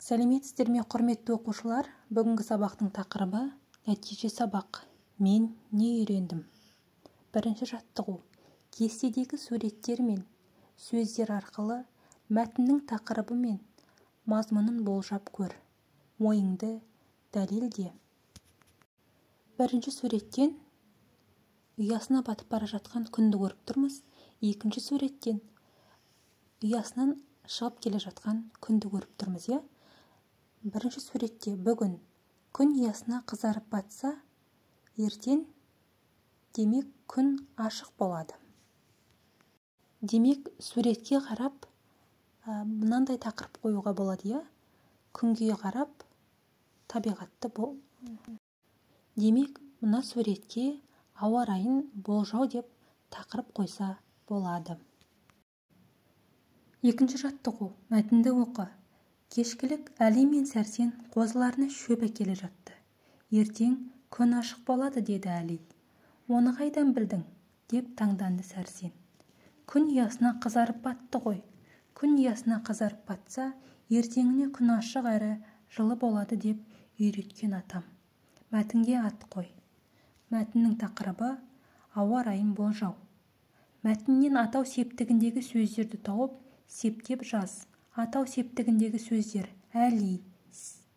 Сәлеметсіздер ме, құрметті оқушылар? Бүгінгі сабақтың тақырыбы нәтиже сабақ. Мен не үйрендім? Бірінші жаттығу. Кестедегі суреттер мен сөздер арқылы мәтіннің тақырыбы мен мазмұнын болжап көр. Ойыңды дәлелде. Бірінші суреттен ұясына батып бара жатқан күнді көріп тұрмыз. Екінші суреттен ұясынан шығып келе жатқан күнді көріп тұрмыз, иә? Бірінші суретте бүгін күн ұясына қызарып батса, ертең демек күн ашық болады. Демек суретке қарап мынандай тақырып қоюға болады, иә? Күнге қарап табиғатты бол. Демек мына суретке ауа райын болжау деп тақырып қойса болады. Екінші жаттығу. Мәтінді оқы. Кешкілік Әли мен Сәрсен қозыларына шөп әкеле жатты. Ертең күн ашық болады, деді Әли. Оны қайдан білдің? Деп таңданды Сәрсен. Күн ұясына қызарып батты ғой. Күн ұясына қызарып батса, ертеңіне күн ашық әрі жылы болады деп үйреткен атам. Мәтінге ат қой. Мәтіннің тақырыбы ауа райын болжау. Мәтіннен атау септігіндегі сөздерді тауып, септеп жаз. Атау септігіндегі сөздер: Әли,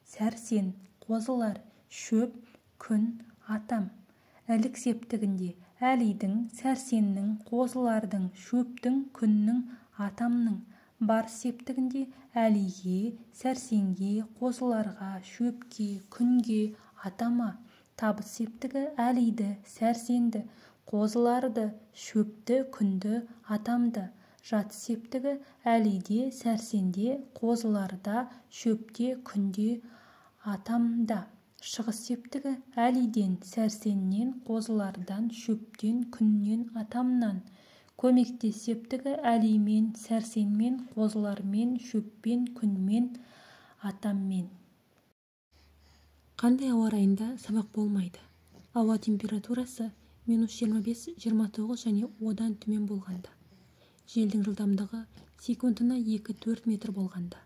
Сәрсен, қозылар, шөп, күн, атам. Ілік септігінде Әлидің, Сәрсеннің, қозылардың, шөптің, күннің, атамның. Бар септігінде Әлиге, Сәрсенге, қозыларға, шөпке, күнге, атама. Табыс септігі Әлиді, Сәрсенді, қозыларды, шөпті, күнді, атамды. Жат септігі Әлиде, Сәрсенде, қозыларда, шөпте, күнде, атамда. Шығыс септігі Әлиден, Сәрсеннен, қозылардан, шөптен, күннен, атамнан. Көмектес септігі Әлимен, Сәрсенмен, қозылармен, шөппен, күнмен, атаммен. Қандай ауа райында сабақ болмайды? Ауа температурасы -25-29 және одан төмен болғанда. Желдің жылдамдығы секундына 2-4 метр болғанда.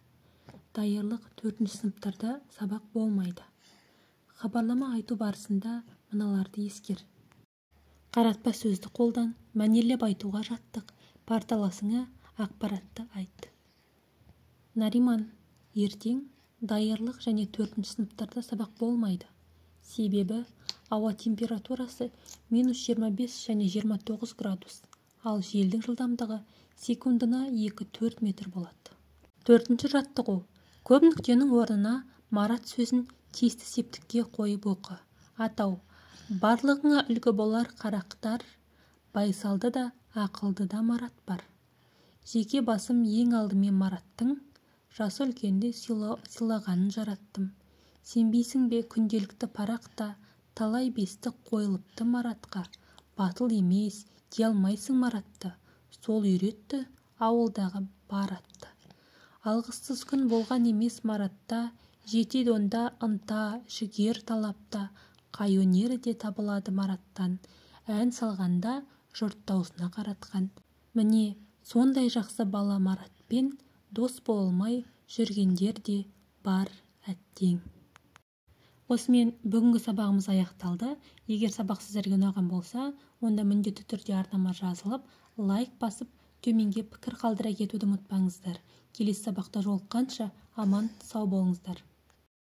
Даярлық 4-ші сыныптарда сабақ болмайды. Хабарлама айту барысында мыналарды ескер. Қаратпа сөзді қолдан, мәнерлеп айтуға жаттық. Парталасыңа ақпаратты айт. Нариман, ертең даярлық және 4-ші сыныптарда сабақ болмайды. Себебі ауа температурасы -25 және 29 градус. Ал желдің жылдамдығы секундына 2-4 метр болады. 4-ші жаттығу. Көп нүктенің орнына Марат сөзін тиісті септікке қойып оқы. Атау. Барлығыңа үлгі болар қарақтар, байсалды да, ақылды да Марат бар. Жеке басым ең алдымен Мараттың жасы үлкенді сыйлағанын жараттым. Сенбейсің бе, күнделікті парақта талай бестік қойылыпты Маратқа. Батыл емес, дей алмайсың Маратты. Сол үйретті ауылдағы бар атты. Алғыссыз күн болған емес Маратта, жетеді онда ынта, жігер талапта. Қай өнері де табылады Мараттан. Ән салғанда жұрт даусына қаратқан. Міне, сондай жақсы бала Маратпен дос болмай жүргендер де бар әттең. Осымен бүгінгі сабағымыз аяқталды. Егер сабақ сіздерге ұнаған болса, онда міндетті түрде арнама жазылып, лайк басып, төменге пікір қалдыра кетуді ұмытпаңыздар. Келесі сабақта жолыққанша аман сау болыңыздар.